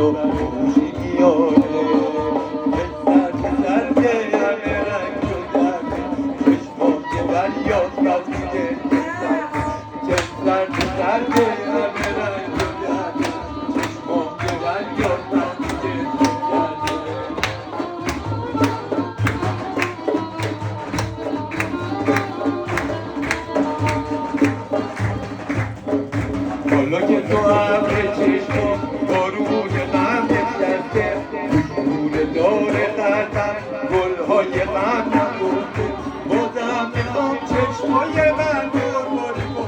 و خوشی میاره سرد همه رنگ و درده چشمام که دریاست بس دیگه سرد همه رنگ و درده چشمام که دریاست بس دیگه حالا که تو ابر چشمام بارون غم نشسته نور دار قلبم گلهای غم نخورده بازم میخوام چشمای من باری رو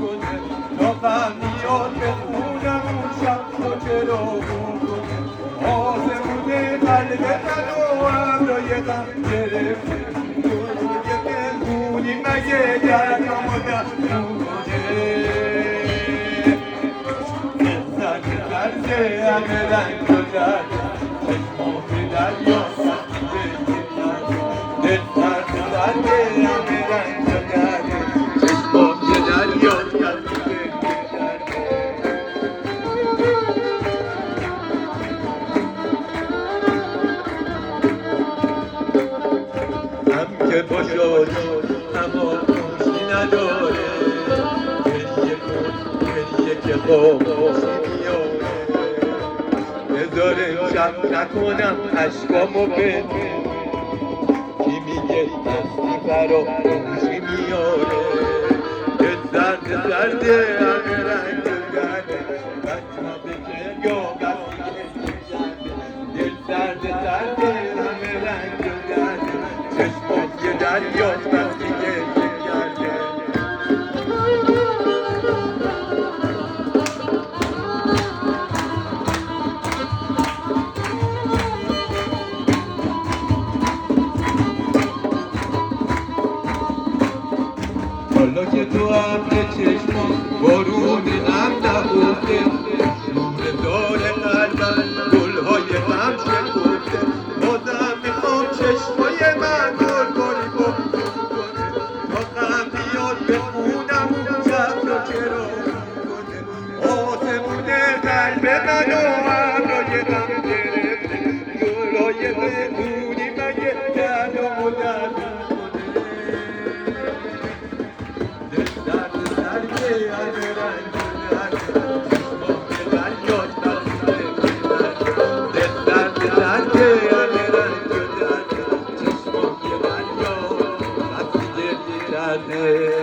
کنه تا غم میاد بخونم اون شب تو چرا بون کنه آسمون قلب من و ابرای غم گرفته گلهای مهمونی مگه گردم و دستون کنه همه رنگ و درده چشمام به دریا دل سرده همه رنگ و درده چشمام به دریا هم که باشد اما خوشی نداره گریه که خوشی میاره بذاره شب نکنم عشقامو بده کی میگه دستی فراموشی میاره دل سرده همه رنگ و درده بچه به گریا بستی دل سرده همه رنگ و درده چشمات یه دریاست بستی گریه کرده حالا که تو ابر چشمام بارون غم نخورده نور دار قلبم گلهای غم شکفته بازم میخوام چشمای من باری کنه تا غم بیاد بخونم اون شب رو چرا کنه آسمون قلب من و ابرای غم گرفته گلهای مهمونی مگه گردم و دردم Yeah.